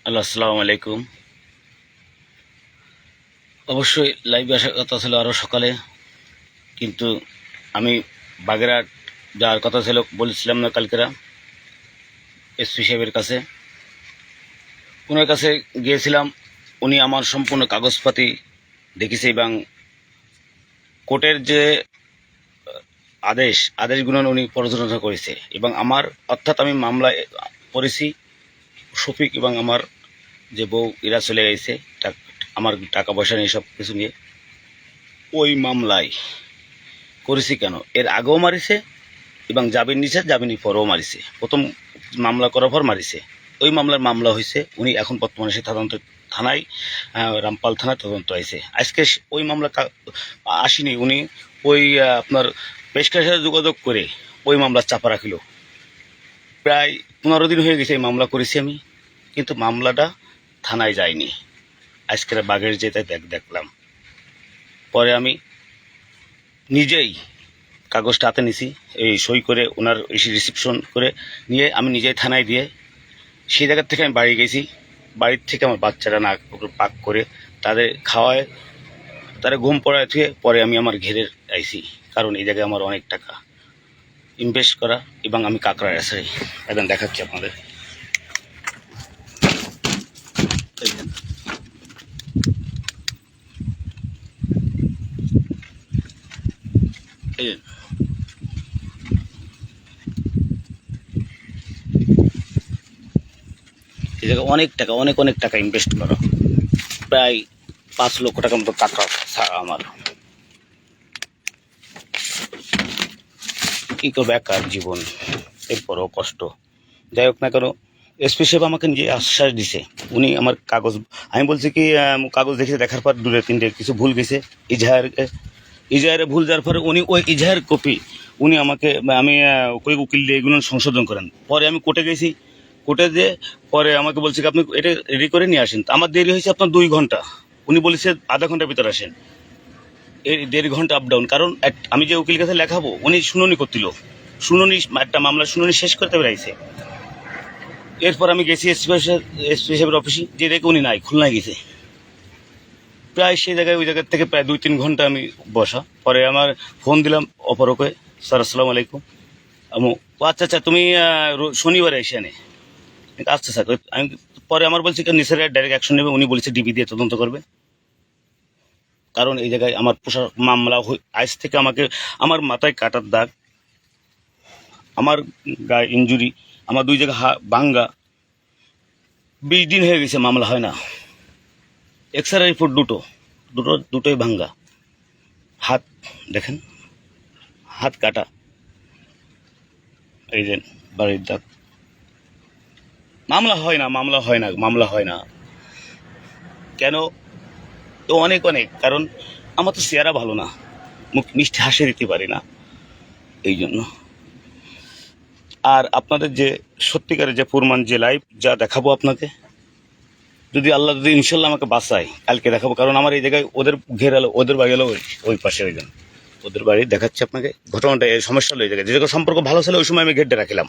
Hello, আসসালামু আলাইকুম। অবশ্যই লাইভে আসার কথা ছিল আরও সকালে, কিন্তু আমি বাগেরহাট যাওয়ার কথা ছিল, বলেছিলাম না কালকেরা এসপি সাহেবের কাছে। ওনার কাছে গিয়েছিলাম, উনি আমার সম্পূর্ণ কাগজপাতি দেখেছে এবং কোর্টের যে আদেশগুলো উনি পর্যালোচনা করেছে এবং আমার অর্থাৎ আমি মামলায় পড়েছি। শফিক এবং আমার যে বউ এরা চলে গেছে আমার টাকা পয়সা নিয়ে সব কিছু নিয়ে। ওই মামলায় করেছি কেন, এর আগেও মারিছে এবং জামিন নিছে, জামিনের পরেও মারিছে, প্রথম মামলা করার পর মারিছে। ওই মামলা হয়েছে, উনি এখন বর্তমানে সে তদন্ত থানায়, রামপাল থানায় তদন্ত আছে। আজকে ওই মামলা আসেনি, উনি ওই আপনার পেশকার সাথে যোগাযোগ করে ওই মামলা চাপা রাখিল। প্রায় 15 দিন হয়ে গেছে এই মামলা করেছি আমি, কিন্তু মামলাটা থানায় যায়নি। আজকের বাগের যেতে দেখলাম, পরে আমি নিজেই কাগজটা হাতে নিছি, এই সই করে ওনার রিসিপশন করে নিয়ে আমি নিজেই থানায় দিয়ে সেই জায়গার থেকে আমি বাড়ি গেছি। বাড়ির থেকে আমার বাচ্চারা না পাক করে তাদের খাওয়ায়, তারা ঘুম পড়ায় থুয়ে পরে আমি আমার ঘেরের আইছি, কারণ এই জায়গায় আমার অনেক টাকা ইনভেস্ট করা এবং আমি কাকড়ায় আসাই। এখন দেখাচ্ছি আপনাদের। এই জায়গায় অনেক টাকা, অনেক টাকা ইনভেস্ট করা, প্রায় 5 লক্ষ টাকার মতো টাকা আমার। কী করবো, একার জীবন, এরপরও কষ্ট। যাই হোক না কেন, এসপি সাহেব আমাকে নিজে আশ্বাস দিছে। উনি আমার কাগজ, আমি বলছি কি কাগজ দেখেছে, দেখার পর 2-3টে কিছু ভুল গেছে ইজাহারে ভুল যাওয়ার পরে উনি ওই ইজাহার কপি উনি আমাকে, আমি ওই উকিল দিয়ে এগুলো সংশোধন করেন। পরে আমি কোর্টে গেছি, কোর্টে দিয়ে পরে আমাকে বলছে কি আপনি এটা রেডি করে নিয়ে আসেন। আমার দেরি হয়েছে আপনার 2 ঘন্টা, উনি বলেছে আধা ঘন্টার ভিতরে আসেন। এই 1.5 ঘন্টা আপ ডাউন, কারণ আমি যে উকিল কাছে লেখাবো উনি শুনানি করছিল, একটা মামলার শুনানি শেষ করতে বেড়াইছে। এরপর আমি গেছি এসপি সাহেবের অফিসে, যে দেখে উনি নাই, খুলনায় গেছে। প্রায় সেই জায়গায়, ওই জায়গার থেকে প্রায় 2-3 ঘন্টা আমি বসা। পরে আমার ফোন দিলাম অপরকে, স্যার আসসালামু আলাইকুম। আচ্ছা তুমি শনিবারে এসে আনে। আচ্ছা স্যার। আমি পরে আমার বলছি নিসার ডাইরেক্ট অ্যাকশন নেবে, উনি বলেছে ডিবি দিয়ে তদন্ত করবে, কারণ এই জায়গায় আমার পোষা মামলা আজ থেকে আমাকে, আমার মাথায় কাটার দাগ, আমার গায়ে ইঞ্জুরি, আমার 2 জায়গায় ভাঙ্গা, 20 দিন হয়ে গেছে মামলা হয় না। এক্সরে রিপোর্ট দুটোই ভাঙ্গা। হাত দেখেন, হাত কাটা, এই যে বাড়ির দাগ। মামলা হয় না কেন? তো অনেক কারণ আমার তো চেহারা ভালো না, মুখ মিষ্টি হাসি দিতে পারি না, এই জন্য। আর আপনাদের যে সত্যিকারের যে প্রমাণ, যে লাইভ যা দেখাবো আপনাকে, যদি আল্লাহ যদি ইনশাল্লাহ আমাকে বাঁচায়, কালকে দেখাবো। কারণ আমার এই জায়গায় ওদের ঘেরালো, ওদের বাড়ি হলো ওই পাশে, ওই জন্য ওদের বাড়ি দেখাচ্ছে আপনাকে। ঘটনাটা এই সমস্যা হলো এই জায়গায়, যে জায়গায় সম্পর্ক ভালো ছিল ওই সময় আমি ঘেরটা রাখিলাম,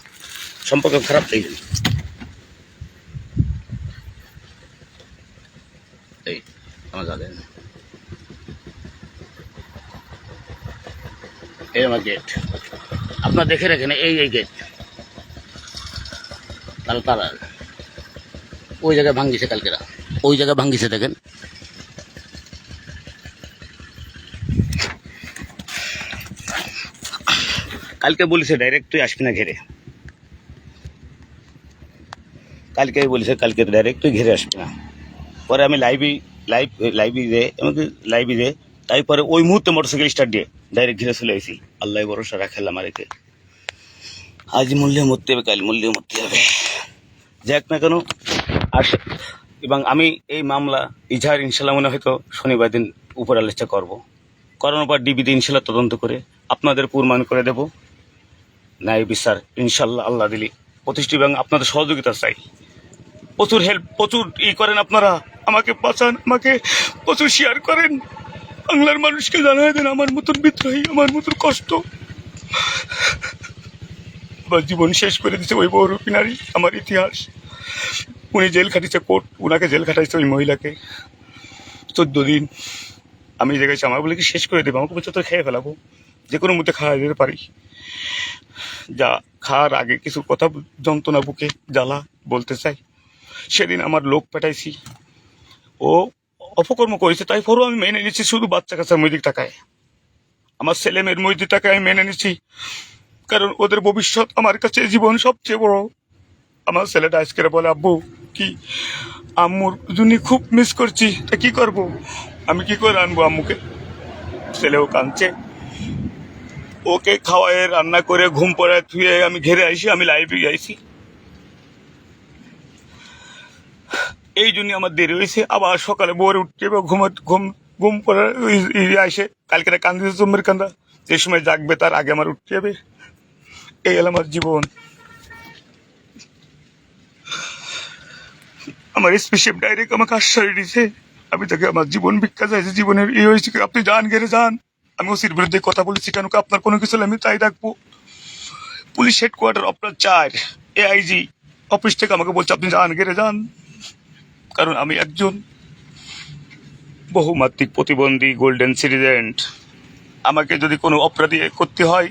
সম্পর্ক খারাপ এই জন্য। এই আমার জানেন, এই আমার গেট, আপনার দেখে রাখেন, এই গেট তারা ওই জায়গায় ভাঙ্গিছে, কালকেরা ওই জায়গায় ভাঙ্গিছে, দেখেন। কালকে বলেছে ডাইরেক্ট তুই আসবি না ঘেরে, কালকে ডাইরেক্ট তুই ঘেরে আসবি না। পরে আমি লাইভে দে তারপরে ওই মুহূর্তে মোটরসাইকেল স্টার্ট দিয়ে ডাইরেক্ট ঘিরে চলে আসি। আল্লাহ ভরসা রাখালাম আর একে, আজ মূল্যে মরতে হবে, কাল মূল্যে মরতে হবে, যাক না কেন। আর এবং আমি এই মামলা ইজাহার ইনশাল্লাহ মনে হয়তো শনিবার দিন উপর আলোচনা করবো, করানোর পর ডিবিতে ইনশাল্লাহ তদন্ত করে আপনাদের প্রমাণ করে দেব ন্যায় বিচার ইনশাল্লাহ আল্লাহ দিলি প্রতিষ্ঠিত। এবং আপনাদের সহযোগিতা চাই, প্রচুর করেন আপনারা, আমাকে বাঁচান, আমাকে প্রচুর শেয়ার করেন, বাংলার মানুষকে জানাই দেন আমার মতন বিদ্রোহী, আমার মতন কষ্ট আমার জীবন শেষ করে দিচ্ছে ওই বহুরূপী নারী। আমার ইতিহাস উনি জেল খাটিয়েছে, কোর্ট উনাকে জেল খাটাইছে, ওই মহিলাকে 14 দিন। আমি এই জায়গায় আমার বলে কি শেষ করে দেবো, আমাকে বলছে তো খেয়ে ফেলাবো, যে কোনো মধ্যে খাওয়া যেতে পারি। যা খাওয়ার আগে কিছু কথা, যন্ত্রণা বুকে জ্বালা বলতে চাই। সেদিন আমার লোক পাঠাইছি, ও অপকর্ম করেছে, তাই পরও আমি মেনে নিচ্ছি, শুধু বাচ্চা কাচ্চার মৈদিক টাকায়, আমার ছেলে মেয়ের মৈদিক টাকায় আমি মেনে নিচ্ছি, কারণ ওদের ভবিষ্যৎ আমার কাছে জীবন সবচেয়ে বড়। আমার ছেলেটা আজকে বলে, আব্বু কি আম্মুর জন্য খুব মিস করছি, তা কি করবো, আমি কি করে আনবো আম্মুকে। ছেলেও কাঁদছে, ওকে খাওয়ায় রান্না করে ঘুম পড়ায় ধুয়ে আমি ঘেরে আইসি, আমি লাইব্রেরি আইসি, এই জন্য আমার দেরি হয়েছে। আবার সকালে বোরে উঠতে হবে, ঘুম ঘুম পড়ে আসে, কালকে কান্দিছে জম্মের কান্দা, যে সময় জাগবে তার আগে আমার উঠতে হবে। এই হল আমার জীবন। আমার স্পেশিপ ডাইরেক্ট আমাকে আশ্রয় দিয়েছে, আমি তাকে আমার জীবন ভিক্ষা চাইছি, জীবনের এই হয়েছে, আপনি যান ঘেরে যান। আমি ওসির বিরুদ্ধে কথা বলেছি, কেন আপনার কোনো কিছু আমি তাই রাখবো। পুলিশ হেডকোয়ার্টার আপনার 4 AIG অফিস থেকে আমাকে বলছে আপনি যান ঘেরে যান, কারণ আমি একজন বহুমাত্রিক প্রতিবন্ধী গোল্ডেন সিটিজেন। আমাকে যদি কোনো অপরাধী করতে হয়,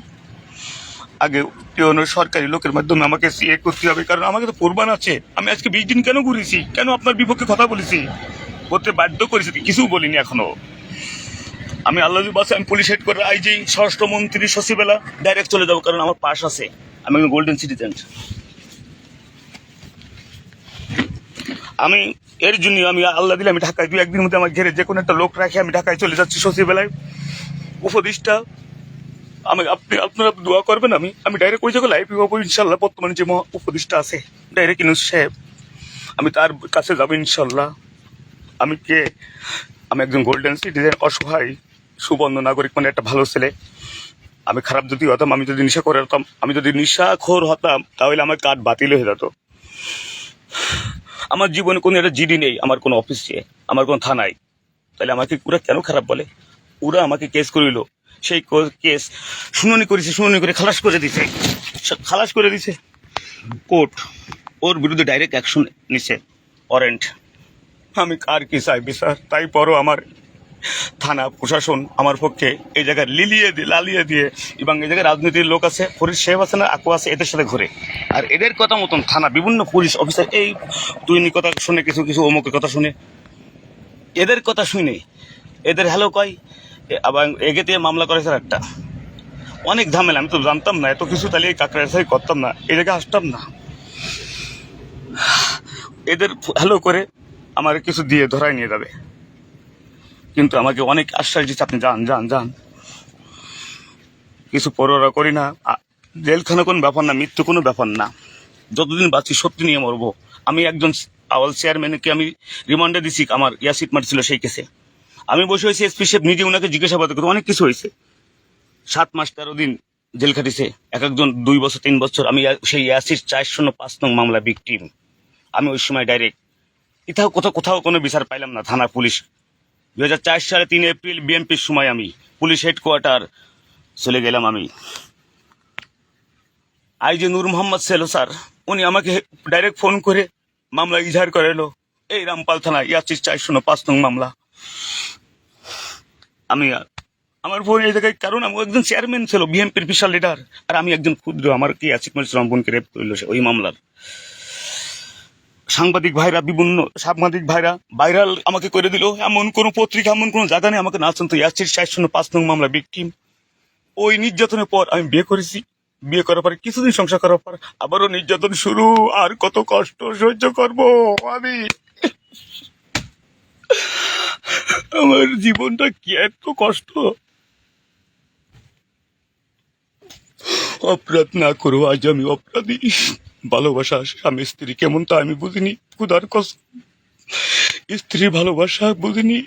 আগে কোনো সরকারি লোকের মাধ্যমে আমাকে সিএ করতে হবে, কারণ আমাকে তো কোরবান আছে। আমি আজকে 20 দিন কেন ঘুরেছি, কেন আপনার বিপক্ষে কথা বলেছি, করতে বাধ্য করেছি, কিছু বলিনি এখনো। আমি আল্লাহ বাসে আমি পুলিশ হেডকোয়ার্টার আইজি স্বরাষ্ট্রমন্ত্রী সচিবেলা ডাইরেক্ট চলে যাবো, কারণ আমার পাস আছে, আমি একজন গোল্ডেন সিটিজেন। আমি এর জন্য আমি আল্লাহ দিলে আমি ঢাকায় 2-1 দিনের মধ্যে আমার ঘেরে যে কোনো একটা লোক রাখে আমি ঢাকায় চলে যাচ্ছি সচিবেলায়। উপদেষ্টা আমি আপনারা দোয়া করবেন, আমি ডাইরেক্ট ওই জায়গায় লাইভ হবো ইনশাল্লাহ। বর্তমানে যে উপদেষ্টা আছে ডাইরেক্ট ইউনূস সাহেব, আমি তার কাছে যাবো ইনশাল্লাহ। আমি একজন গোল্ডেন সিটিজেন, অসহায় সুবর্ণ নাগরিক, মানে একটা ভালো ছেলে। আমি খারাপ যদি হতাম, আমি যদি নেশা করে হতাম, আমি যদি নেশাখোর হতাম, তাহলে আমার কার্ড বাতিল হয়ে যেত। আমার জীবনে কোনো একটা জিডি নেই, আমার কোনো অফিসে, আমার কোনো থানায়, তাহলে আমাকে ওরা কেন খারাপ বলে। ওরা আমাকে কেস করিল, সেই কেস শুনানি করেছে, শুনানি করে খালাস করে দিছে কোর্ট, ওর বিরুদ্ধে ডাইরেক্ট অ্যাকশন নিছে, ওয়ারেন্ট। আমি কার কি চাই বিচার, তাই পরও আমার থানা প্রশাসন আমার পক্ষে এই জায়গায় লালিয়ে দিয়ে, এবং এই জায়গায় রাজনীতির লোক আছে, ফরিদ সাহেব আছে না, আকু আছে, এদের সাথে ঘুরে। আর এদের কথা মতন থানা বিভিন্ন পুলিশ অফিসার এই তুই কথা শুনে, কিছু অমুকের কথা শুনে, এদের কথা শুনে এদের হ্যালো কয়, আবার এগে দিয়ে মামলা করেছে একটা, অনেক ঝামেলা। আমি তো জানতাম না এত কিছু, তাহলে এই কাকড়াই করতাম না, এই জায়গায় আসতাম না। এদের হ্যালো করে আমার কিছু দিয়ে ধরাই নিয়ে যাবে, কিন্তু আমাকে অনেক আশ্বাস দিচ্ছে আপনি যান যান যান, কিছু পরোয়া করি না। জেলখানা কোনো ব্যাপার না, মৃত্যু কোনো ব্যাপার না, যতদিন বাঁচি সত্যি নিয়ে মরবো। আমি একজন আওয়াল চেয়ারম্যানকে আমি রিমান্ডে দিছি, আমার ইয়াসিট মারছিল সেই কেসে, আমি বসে হয়েছি, এসপি সাহেব নিজে ওনাকে জিজ্ঞাসাবাদ করতে, অনেক কিছু হয়েছে। 7 মাস 13 দিন জেল খাটিছে, একজন 2 বছর 3 বছর। আমি সেই ইয়াসির 405 নং মামলা ভিকটিম। আমি ওই সময় ডাইরেক্ট কোথাও কোনো বিচার পাইলাম না, থানা পুলিশ। 2004 সালে 3 এপ্রিল বিএনপির সময় আমি পুলিশ হেডকোয়ার্টার চলে গেলাম। আমি আইজি নূর মোহাম্মদ সেলো স্যার, উনি আমাকে ডাইরেক্ট ফোন করে মামলা ইজহার করে এলো, এই রামপাল থানা ইয়াসির 405 নং মামলা। আমি আমার বোন এই জায়গায়, কারণ আমি একজন চেয়ারম্যান ছিল, বিএনপির বিশাল লিডার, আর আমি একজন ক্ষুদ্র, আমার কি ইয়াসির মারছিল, আমার বোনকে রেপ করলো ওই মামলার। সাংবাদিক ভাইরা ভাইরাল আমাকে করে দিল, এমন কোন পত্রিকা, এমন কোন জায়গা নেই আমাকে না শুনতো। ইয়াসির 405 নং মামলা ভিকটিম। ওই নির্যাতনের পর আমি বিয়ে করেছি, বিয়ে করার পরে কিছুদিন সংসার করার পর আবারও নির্যাতন শুরু। আর কত কষ্ট সহ্য করব আমি, আমার জীবনটা কি এত কষ্ট। অপরাধ না করো, আজ আমি অপরাধী। ভালোবাসা স্বামী স্ত্রী কেমন তা আমি বুঝিনি, খুদার কসম স্ত্রীর ভালোবাসা বুঝিনি।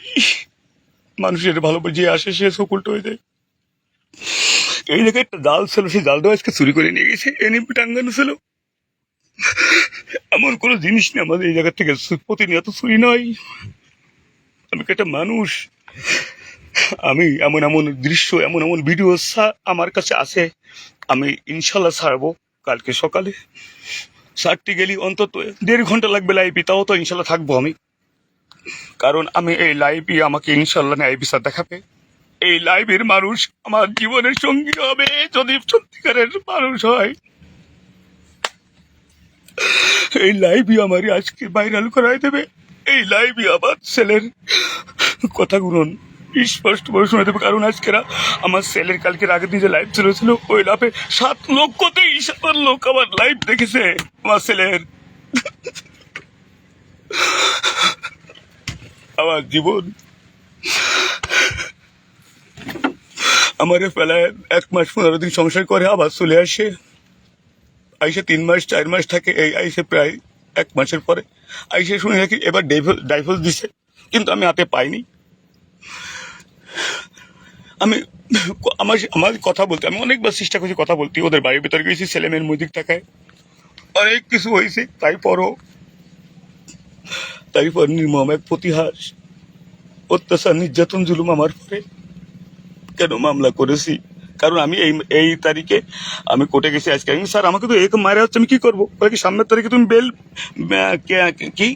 মানুষের ভালোবাসা যে আসে সে সকুলটা হয়ে যায়। এই জায়গায় একটা জাল ছিল, সেই জালটা আজকে চুরি করে নিয়ে গেছে, এনএমপি টাঙ্গানো ছিল। এমন কোনো জিনিস নেই আমাদের এই জায়গা থেকে প্রতিনিয়ত চুরি নয়। আমি একটা মানুষ, আমি এমন দৃশ্য, এমন ভিডিও আমার কাছে আছে, আমি ইনশাল্লাহ ছাড়বো কালকে সকালে। সারটি গেলি অন্তত 1.5 ঘন্টা লাগবে লাইভে, তাও তো ইনশাল্লাহ থাকবো আমি, কারণ আমি এই লাইভই আমাকে ইনশাল্লাহ ন্যায় বিচার দেখাবে। এই লাইভের মানুষ আমার জীবনের সঙ্গী হবে যদি সত্যিকারের মানুষ হয়। এই লাইভই আমার আজকে ভাইরাল করাই দেবে। এই লাইভই আমার ছেলের কথাগুলো স্পষ্ট ভাবে শোনা দেবে, কারণ আজকেরা আমার ছেলের কালকের আগের দিন যে লাইভ চলেছিল ওই লাভে 7,23,000 লোক আমার লাইভ দেখেছে। আমার ছেলের আমার জীবন আমার ফেলায় 1 মাস 15 দিন সংসার করে আবার চলে আসে, আইসে 3 মাস 4 মাস থাকে, এই আইসে প্রায় 1 মাসের পরে আইসে শুনে রাখি এবার ডাইভোর্স দিছে, কিন্তু আমি হাতে পাইনি। আমি আমার কথা বলতে আমি অনেকবার চেষ্টা করছি কথা বলতে, ওদের বাড়ির ভিতরে গেছি, ছেলে মেয়ের মধ্যে থাকায় অনেক কিছু হয়েছে, তারপর নির্মম এক প্রতিহাস অত্যাচার নির্যাতন জুলুম আমার পরে। কেন মামলা করেছি? কারণ আমি এই তারিখে আমি কোর্টে গেছি আজকে। আমি স্যার আমাকে তো এরকম মারা হচ্ছে, আমি কি করবো? কি সামনের তারিখে তুমি বেল কি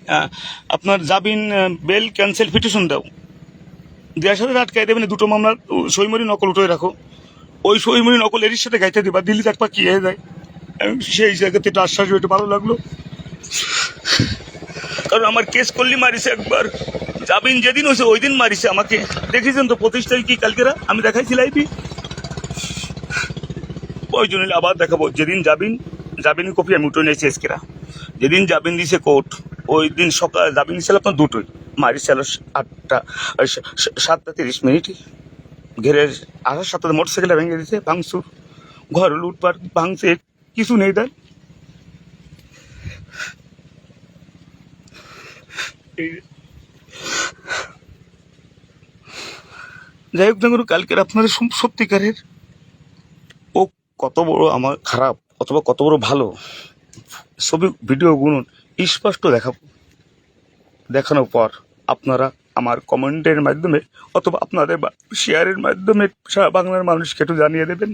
আপনার জামিন বেল ক্যান্সেল পিটিশন দাও, দেওয়ার সাথে আটকাই দেবেন 2টো মামলা সইমরি নকল উঠে রাখো, ওই সইমরি নকল এর সাথে গাইতে দিবা, দিল্লি একবার কি হয়ে যায়। সেই জায়গাতে একটু আশ্বাস একটু ভালো লাগলো, কারণ আমার কেস করলি মারিছে একবার, জামিন যেদিন হয়েছে ওই দিন মারিছে আমাকে। দেখেছেন তো 25 তারিখ কি কালকেরা আমি দেখাইছি লাইভে, ওই জন্য আবার দেখাবো। যেদিন জামিনের কপি আমি উঠে নিয়েছি এসকেরা, যেদিন জামিন দিয়েছে কোর্ট ওই দিন সকাল জামিন দিয়েছিল আপনার 2টোই, মারিছিল 7:30 ঘেরের 7টা মোটরসাইকেলে ভেঙে দিয়েছে, ভাঙচুর, ঘর লুটপাট ভাঙছে, কিছু নেই দেন। যাই হোক না করুক, কালকের আপনাদের সত্যিকারের ও কত বড় আমার খারাপ অথবা কত বড় ভালো ছবি ভিডিও গুনুন স্পষ্ট দেখানোর পর আপনারা আমার কমেন্টের মাধ্যমে অথবা আপনাদের শেয়ারের মাধ্যমে সারা বাংলার মানুষকে একটু জানিয়ে দেবেন।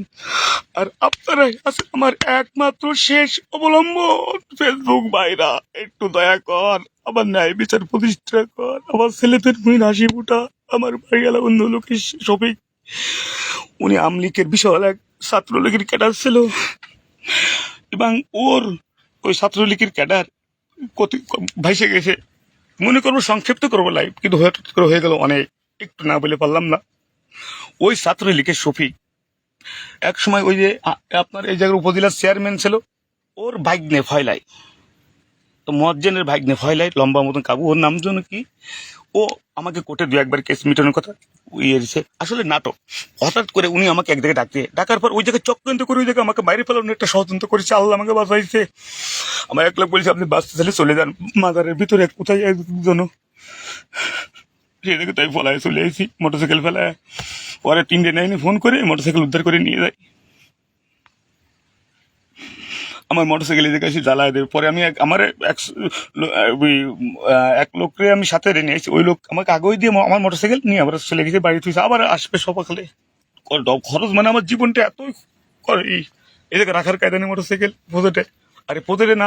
আর আপনারাই আছেন আমার একমাত্র শেষ অবলম্বন। ফেসবুক ভাইরা একটু দয়া কর, আমার ন্যায় বিচার প্রতিষ্ঠা কর, আমার ছেলেদের মুহিন হাসি ফুটা, আমার ভাইয়ালা বন্ধু লোকেশ শফিক, উনি আমলিকের বিশাল এক ছাত্রলীগের ক্যাডার ছিল, এবং ওর ওই ছাত্রলীগের ক্যাডার ভাইসে গেছে। মনে করবো সংক্ষিপ্ত করবো লাইভ, কিন্তু হয়ে গেল অনেক, একটু না বলে পারলাম না। ওই ছাত্রলীগের শফিক এক সময় ওই যে আপনার এই জায়গার উপজেলার চেয়ারম্যান ছিল, ওর ভাগ্নে ফয়লাই, তো মজ্জেনের ভাগ্নে ফয়লাই, লম্বা মতন কাবু, ওর নাম জন্য কি, ও আমাকে কোর্টে 2-1 কেস মিটানোর কথা দিছে, আসলে নাটক। হঠাৎ করে উনি আমাকে এক জায়গায় ডাকার পর ওই জায়গায় চক্রান্ত করে ওই জায়গায় আমাকে বাইরে ফেলানোর একটা ষড়যন্ত্র করেছে। আল্লাহ আমাকে বাঁচাইছে। আমার এক লোক বলছে আপনি বাঁচতে চাইলে চলে যান মাজারের ভিতরে, কোথায় জন্য সেদিকে তাই ফলায় চলে আসি, মোটরসাইকেল ফেলায়। পরে 3টে 9 ফোন করে মোটরসাইকেল উদ্ধার করে নিয়ে যায়। আমার মোটরসাইকেল এদিকে এসে জ্বালায় দেবে। পরে আমি আমার এক লোককে আমি সাথে নিয়ে আসছি, ওই লোক আমাকে আগেই দিয়ে আমার মোটরসাইকেল নিয়ে আবার চলে গেছে বাড়ি, তুই আবার আসবে সকালে। খরচ মানে আমার জীবনটা এতই এই জায়গায় রাখার কায়দা নেই মোটরসাইকেল পথেটে। আরে পথেটে না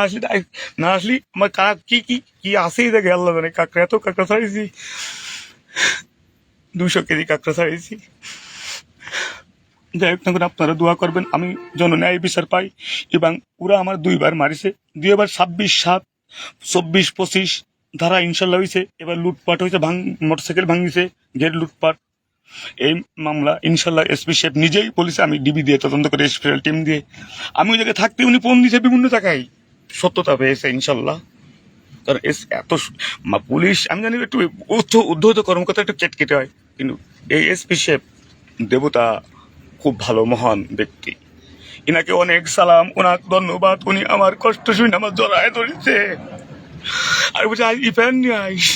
আসলি আমার কি কি কি আসে এই জায়গায় আল্লাহ জানে। এত কাঁকড়া ছাড়িয়েছি, 200 কেজি কাঁকড়া ছাড়িয়েছি। যাই হোক না করে আপনারা দোয়া করবেন আমি যেন ন্যায় বিচার পাই। এবং ওরা আমার 2বার মারিছে, 2বার 26/7, 24-25 ধারা ইনশাল্লাহ হয়েছে। এবার লুটপাট হয়েছে, মোটরসাইকেল ভাঙিছে, গেট লুটপাট। এই মামলা ইনশাল্লাহ এসপি সাহেব নিজেই বলেছে, আমি ডিবি দিয়ে তদন্ত করে স্পেশাল টিম দিয়ে, আমি ওই জায়গায় থাকতে উনি ফোন দিয়েছে বিভিন্ন জায়গায়, সত্যতা পেয়েছে ইনশাল্লাহ। কারণ এত পুলিশ আমি জানি একটু উদ্ধত কর্মকর্তা একটু কেটকেটে হয়, কিন্তু এই এসপি সাহেব দেবতা, খুব ভালো মহান ব্যক্তি, ইনাকে অনেক সালাম, ওনাকে ধন্যবাদ। উনি আমার কষ্ট শুনে আমার জড়ায় ধরেছে। আর বলছে ইফ্যান নিয়ে আইস,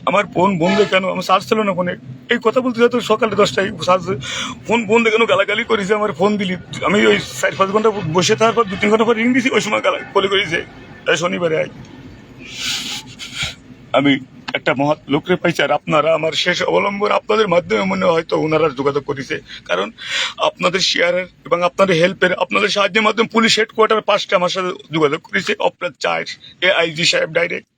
আমার ফোন বন্ধ কেন, আমার চার্জ ছিল না ফোনে। এই কথা বলতে তো সকালে 10টায় ফোন বন্ধ কেন গালাগালি করেছে। আমার ফোন দিলি, আমি ওই 4-5 ঘন্টা বসে থাকার পর 2-3 ঘন্টা পর রিং দিছি, ওই সময় গালা বলে করেছে শনিবারে আই। আমি একটা মহৎ লোকরে পাইছে, আর আপনারা আমার শেষ অবলম্বন। আপনাদের মাধ্যমে মনে হয়তো ওনারা যোগাযোগ করেছে, কারণ আপনাদের শেয়ারের এবং আপনাদের হেল্পের, আপনাদের সাহায্যের মাধ্যমে পুলিশ হেডকোয়ার্টার 5টা আমার সাথে যোগাযোগ করেছে, আপনার চার আইজি সাহেব ডাইরেক্ট।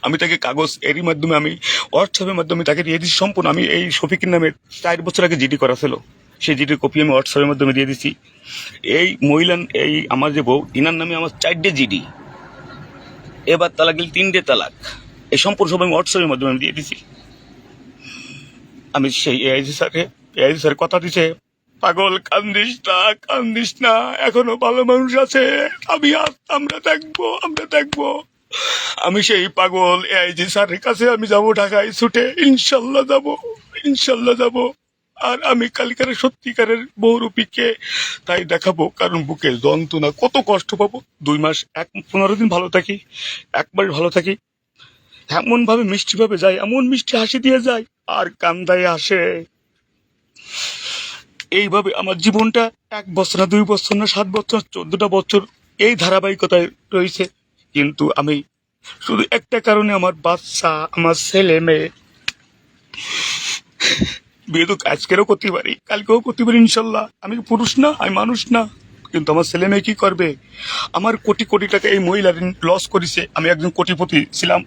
আমি তাকে কাগজ এরই মাধ্যমে আমি হোয়াটসঅ্যাপের মাধ্যমে তাকে দিয়ে দিচ্ছি সম্পূর্ণ। আমি এই শফিকের নামে 4 বছর আগে জিডি করা ছিল, সেই জিডির কপি আমি হোয়াটসঅ্যাপের মাধ্যমে দিয়ে দিচ্ছি। এই মহিলা, এই আমার যে বউ, ইনার নামে আমার 4টে জিডি, এবার তালাক গেলে 3টে তালাক, এই সম্পূর্ণ সব আমি হোয়াটসঅ্যাপের মাধ্যমে আমি দিয়ে দিচ্ছি। আমি সেই এআইজি স্যার কথা দিছে, পাগল কান্দিস না, এখনো ভালো মানুষ আছে, আমরা দেখবো। আমি সেই পাগল এআইজি স্যারের কাছে আমি যাব, ঢাকায় ছুটে ইনশাল্লাহ যাব। আর আমি কালকের সত্যিকারের বহুরূপীকে তাই দেখাবো, কারণ বুকে যন্ত্রণা, কত কষ্ট পাবো। 2 মাস 15 দিন ভালো থাকি, একবার ভালো থাকি, এমন ভাবে মিষ্টি ভাবে যায়, এমন মিষ্টি হাসি দিয়ে যায়, আর কান্দায় আসে। এইভাবে আমার জীবনটা 1 বছর না, 2 বছর না, 7 বছর, 14টা বছর এই ধারাবাহিকতায় রয়েছে। কিন্তু আমি শুধু একটা কারণে, আমার বাচ্চা, আমার ছেলে মেয়ে, বিয়ে তো আজকেরও করতে পারি, কালকেও করতে পারি ইনশাল্লাহ। আমি পুরুষ না, আমি মানুষ না, কিন্তু আমার ছেলে মেয়ে কি করবে? আমার কোটি কোটি টাকা এই মহিলা লস করেছে। আমি একজন কোটিপতি ছিলাম,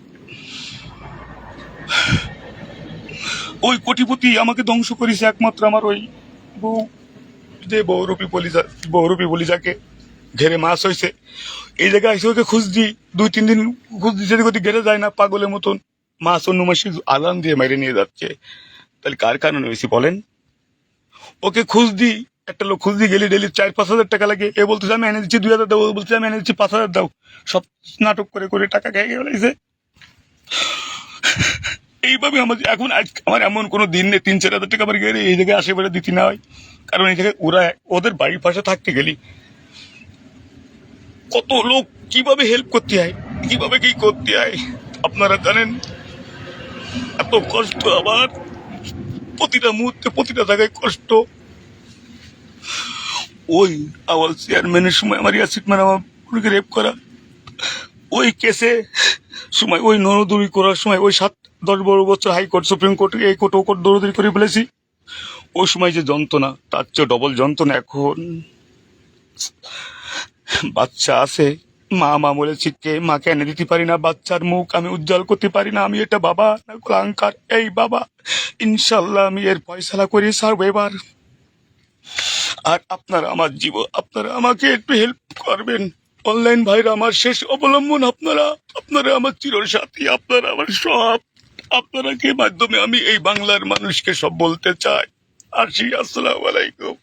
ওই কোটিপতি আমাকে ধ্বংস করেছে একমাত্র আমার ওই বউ, যে বহুরূপী বলি যাকে, ঘেরে মাছ হয়েছে। এই জায়গায় এসে ওকে খুঁজ দিই, 2-3 দিন খুঁজ দিই, যেতে কোথাও ঘেরে যায় না, পাগলের মতন। মাছ অন্য মাসে আলান দিয়ে মেরে নিয়ে যাচ্ছে। তাহলে কার কারণে হয়েছে বলেন? ওকে খুঁজ দিই, একটা লোক খুঁজ দিয়ে গেলে ডেলি 4-5 হাজার টাকা লাগে। এ বলতেছে আমি এনে দিচ্ছি 2,000 দাও, বলছে আমি এনে দিচ্ছি 5,000 দাও। সব নাটক করে করে টাকা খেয়ে গেছে। এইভাবে এখন আমার এমন কোনো দিন নেই 3-4 হাজার টাকা আমার গেলে এই জায়গায় আশেপাশে দিতে না হয়, কারণ এই জায়গায় ওরা ওদের বাড়ির পাশে থাকতে গেলি কত লোক কিভাবে হেল্প করতে হয়, কিভাবে কি করতে হয় আপনারা জানেন। এত কষ্ট আমার, প্রতিটা মুহূর্তে প্রতিটা জায়গায় কষ্ট। ওই আমার চেয়ারম্যানের সময় আমার ইয়াসির ম্যান আমার বোনকে রেপ করা, ওই কেসে সময়, ওই নরদুরি করার সময়, ওই 7-10 বছর হাইকোর্ট, সুপ্রিম কোর্ট, এই কোর্ট ও কোর্ট দৌড়দৌড়ি করে ফেলেছি। ওই সময় যে যন্ত্রণা, তার চেয়ে ডবল যন্ত্রণা এখন। বাচ্চা আছে, মা বলেছি, কে মাকে এনে দিতে পারি না, বাচ্চার মুখ আমি উজ্জ্বল করতে পারি না। আমি এটা বাবা না কলঙ্কার, এই বাবা ইনশাল্লাহ আমি এর ফয়সালা করে ছাড়বো এবার। আর আপনারা আপনারা আমাকে একটু হেল্প করবেন। অনলাইন ভাইরা আমার শেষ অবলম্বন, আপনারা আমার চিরসাথী, আপনারা আমার সব। আপনারা কে মাধ্যমে আমি এই বাংলার মানুষকে সব বলতে চাই। আসি, আসসালামু আলাইকুম।